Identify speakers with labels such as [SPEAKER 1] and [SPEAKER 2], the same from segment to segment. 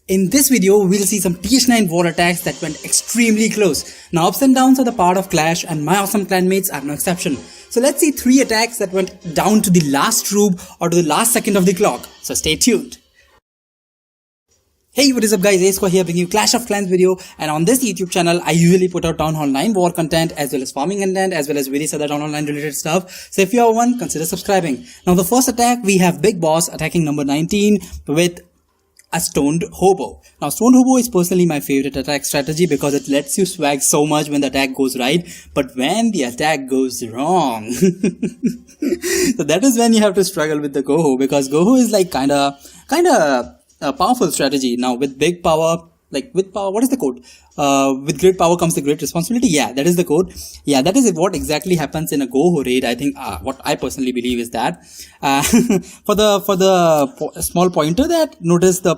[SPEAKER 1] In this video, we'll see some TH9 war attacks that went extremely close. Now, ups and downs are the part of Clash, and my awesome clanmates are no exception. So let's see 3 attacks that went down to the last troop or to the last second of the clock. So stay tuned. Hey, what is up guys, Asquare here bringing you Clash of Clans video, and on this YouTube channel I usually put out TownHall-9 war content as well as farming content as well as various other TownHall-9 related stuff. So if you are one, consider subscribing. Now the first attack, we have Big Boss attacking number 19 with a Stoned Hobo. Now Stoned Hobo is personally my favorite attack strategy because it lets you swag so much when the attack goes right, but when the attack goes wrong, so that is when you have to struggle with the Goho, because Goho is like kinda a powerful strategy. Now with big power, what is the code? With great power comes the great responsibility. Yeah, that is the code. Yeah, that is what exactly happens in a Goho raid. I think what I personally believe is that for the small pointer, that notice the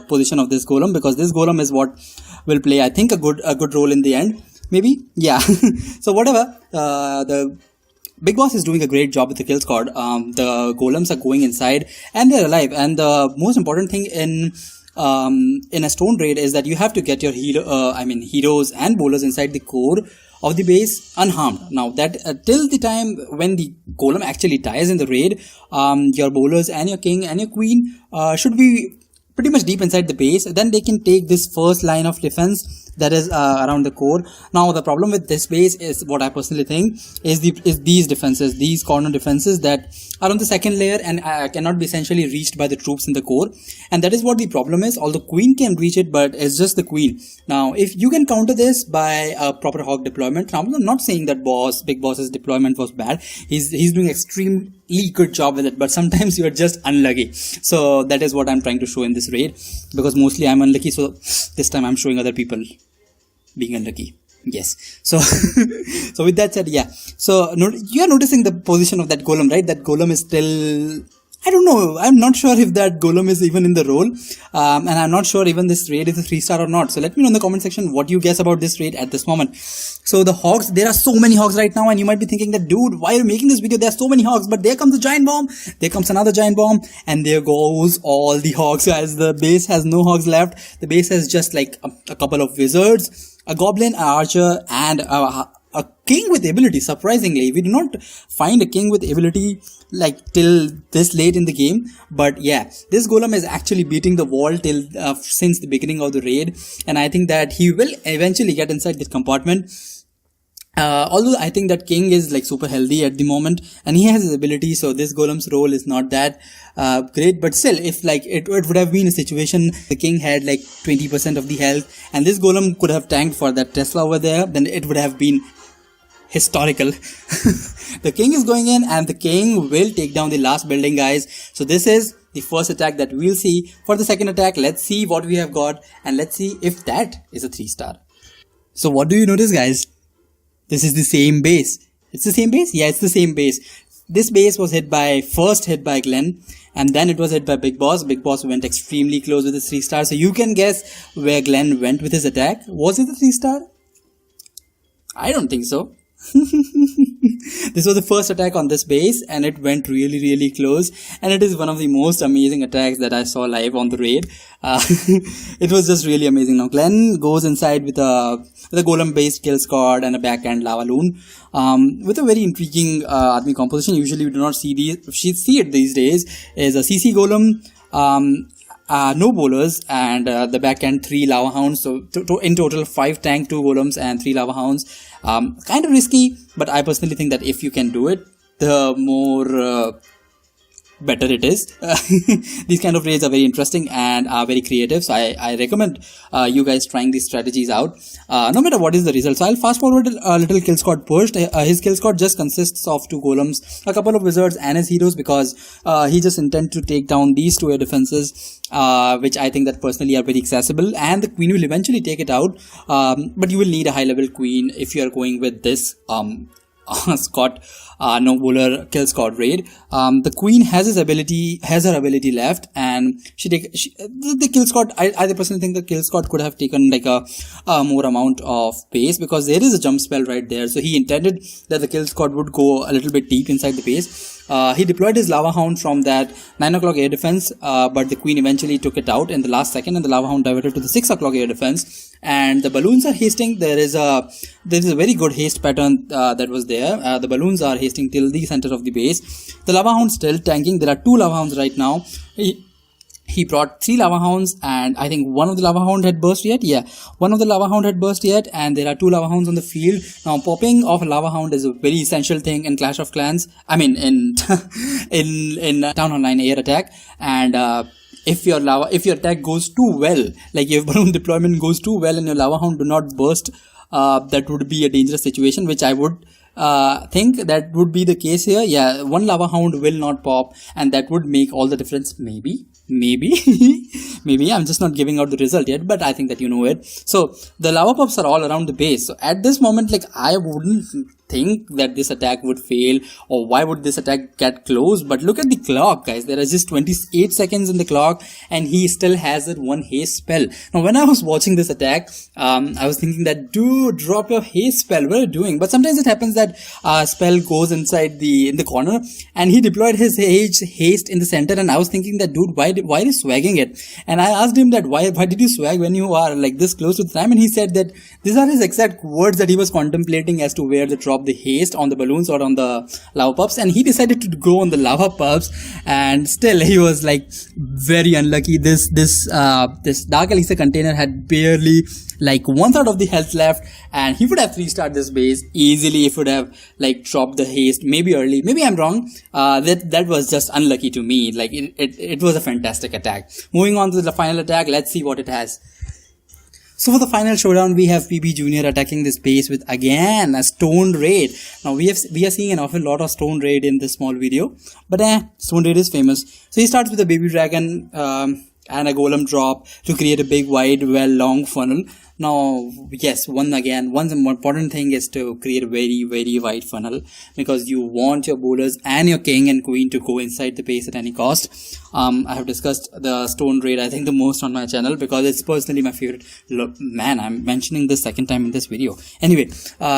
[SPEAKER 1] position of this golem, because this golem is what will play, I think, a good role in the end. Maybe, yeah. So whatever, the Big Boss is doing a great job with the kill squad. The golems are going inside and they're alive. And the most important thing in a stone raid is that you have to get your heroes and bowlers inside the core of the base unharmed. Now that till the time when the golem actually dies in the raid, your bowlers and your king and your queen should be pretty much deep inside the base. Then they can take this first line of defense that is around the core. Now the problem with this base is, what I personally think, is these defenses, these corner defenses that are on the second layer and cannot be essentially reached by the troops in the core. And that is what the problem is. Although queen can reach it, but it's just the queen. Now if you can counter this by a proper hog deployment, now I'm not saying that Big Boss's deployment was bad. He's doing extremely good job with it, but sometimes you are just unlucky. So that is what I'm trying to show in this raid, because mostly I'm unlucky, so this time I'm showing other people being unlucky. Yes. So so with that said, yeah, so you are noticing the position of that golem, right? That golem is still, I don't know, I'm not sure if that golem is even in the role, and I'm not sure even this raid is a 3-star or not. So let me know in the comment section what you guess about this raid at this moment. So the hogs, there are so many hogs right now, and you might be thinking that, dude, why are you making this video? There are so many hogs, but there comes a giant bomb, there comes another giant bomb, and there goes all the hogs, guys. The base has no hogs left. The base has just like a couple of wizards, a goblin, an archer, and a king with ability. Surprisingly, we do not find a king with ability like till this late in the game, but yeah, this golem is actually beating the wall till since the beginning of the raid, and I think that he will eventually get inside this compartment. Although I think that king is like super healthy at the moment and he has his ability, so this golem's role is not that great, but still, if like it would have been a situation the king had like 20% of the health and this golem could have tanked for that Tesla over there, then it would have been historical. The king is going in and the king will take down the last building, guys. So this is the first attack that we'll see. For the second attack, let's see what we have got and let's see if that is a 3-star. So what do you notice, guys? This is the same base. It's the same base? Yeah, it's the same base. This base was first hit by Glenn, and then it was hit by Big Boss. Big Boss went extremely close with his 3-star. So you can guess where Glenn went with his attack. Was it a 3-star? I don't think so. This was the first attack on this base and it went really close, and it is one of the most amazing attacks that I saw live on the raid. It was just really amazing. Now Glenn goes inside with a golem based kill squad and a backhand lava loon with a very intriguing army composition. Usually we do not see it these days. Is a CC golem, no bowlers, and the backhand 3 lava hounds. So in total 5 tank, 2 golems and 3 lava hounds. Kind of risky, but I personally think that if you can do it, the more better it is. These kind of raids are very interesting and are very creative, so I recommend you guys trying these strategies out, no matter what is the result. So I'll fast forward a little kill squad pushed. His kill squad just consists of 2 golems, a couple of wizards and his heroes, because he just intends to take down these 2 air defenses, which I think that personally are very accessible, and the queen will eventually take it out, but you will need a high level queen if you are going with this Scott no bowler kill squad raid. The queen has her ability left, and the kill squad. I personally think the kill squad could have taken like a more amount of base, because there is a jump spell right there. So he intended that the kill squad would go a little bit deep inside the base. He deployed his lava hound from that 9 o'clock air defense, but the queen eventually took it out in the last second, and the lava hound diverted to the 6 o'clock air defense. And the balloons are hasting. There is a very good haste pattern that was there. The balloons are hasting till the center of the base. The lava hound still tanking. There are 2 lava hounds right now. He brought 3 lava hounds, and I think one of the lava hound had burst yet. Yeah, one of the lava hound had burst yet, and there are 2 lava hounds on the field. Now, popping of a lava hound is a very essential thing in Clash of Clans. I mean, in TownHall-9 air attack. And if your attack goes too well, like if balloon deployment goes too well and your lava hound do not burst, that would be a dangerous situation, which I would think that would be the case here. Yeah, 1 lava hound will not pop, and that would make all the difference. Maybe maybe I'm just not giving out the result yet, but I think that you know it. So the lava pops are all around the base. So at this moment, like, I wouldn't think that this attack would fail, or why would this attack get close. But look at the clock, guys. There are just 28 seconds in the clock, and he still has that 1 haste spell. Now, when I was watching this attack, I was thinking that, dude, drop your haste spell. What are you doing? But sometimes it happens that spell goes in the corner, and he deployed his haste in the center, and I was thinking that, dude, why are you swagging it? And I asked him that why did you swag when you are like this close to the time? And he said that these are his exact words that he was contemplating as to where to drop the haste, on the balloons or on the lava pups, and he decided to go on the lava pups, and still he was like very unlucky. This Dark Elixir container had barely like 1/3 of the health left, and he would have 3-starred this base easily if would have like dropped the haste maybe early. Maybe I'm wrong. That was just unlucky to me. Like it was a fantastic attack. Moving on to the final attack, let's see what it has. So for the final showdown, we have PB Jr. attacking this base with again a stone raid. Now we are seeing an awful lot of stone raid in this small video, but stone raid is famous. So he starts with a baby dragon and a golem drop to create a big, wide, long funnel. Now, yes, one important thing is to create a very, very wide funnel, because you want your bowlers and your king and queen to go inside the base at any cost. I have discussed the stone raid, I think, the most on my channel, because it's personally my favorite. Look, man, I'm mentioning this second time in this video. Anyway,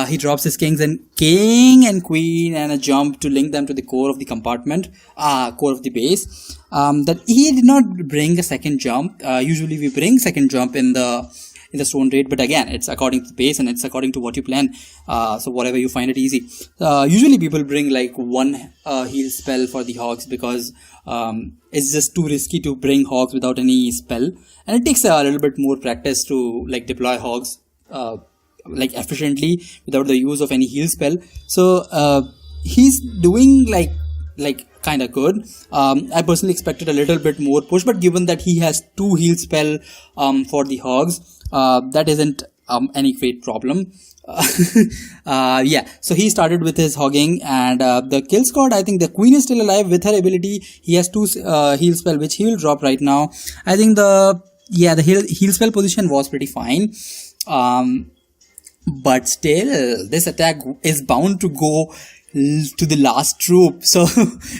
[SPEAKER 1] he drops his king and queen and a jump to link them to the core of the compartment, core of the base. That he did not bring a second jump. Usually we bring second jump in the stone raid, but again, it's according to the base and it's according to what you plan. So whatever you find it easy. Usually people bring like 1 heal spell for the hogs, because it's just too risky to bring hogs without any spell, and it takes a little bit more practice to like deploy hogs like efficiently without the use of any heal spell. So he's doing like kind of good. I personally expected a little bit more push, but given that he has 2 heal spell for the hogs, that isn't any great problem. Yeah, so he started with his hogging, and the kill squad, I think the queen is still alive with her ability. He has 2 heal spell, which he will drop right now. I think the heal spell position was pretty fine. But still, this attack is bound to go to the last troop, so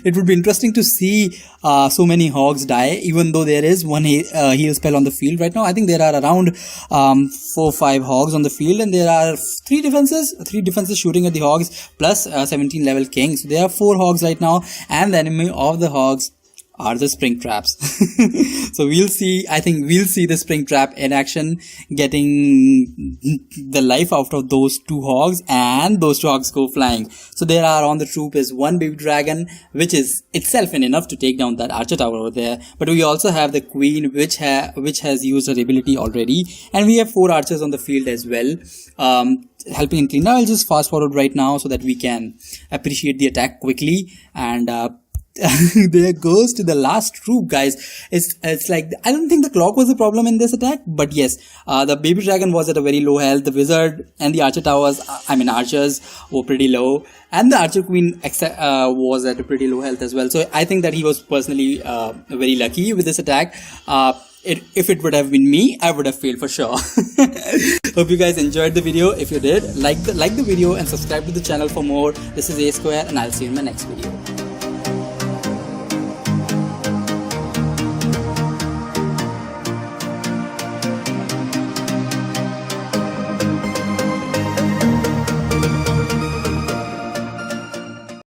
[SPEAKER 1] it would be interesting to see so many hogs die, even though there is 1 heal spell on the field right now. I think there are around 4-5 hogs on the field, and there are 3 defenses shooting at the hogs, plus 17 level king. So there are 4 hogs right now, and the enemy of the hogs are the spring traps. So we'll see the spring trap in action, getting the life out of those 2 hogs, and those 2 hogs go flying. So there are on the troop is 1 baby dragon, which is itself enough to take down that archer tower over there. But we also have the queen, which has used her ability already, and we have 4 archers on the field as well, helping in clean. Now I'll just fast forward right now so that we can appreciate the attack quickly. And there goes to the last troop, guys. It's like, I don't think the clock was the problem in this attack, but yes, the baby dragon was at a very low health. The wizard and the archer towers, archers were pretty low, and the archer queen was at a pretty low health as well. So I think that he was personally very lucky with this attack. If it would have been me, I would have failed for sure. Hope you guys enjoyed the video. If you did, like the video and subscribe to the channel for more. This is Asquare, and I'll see you in my next video.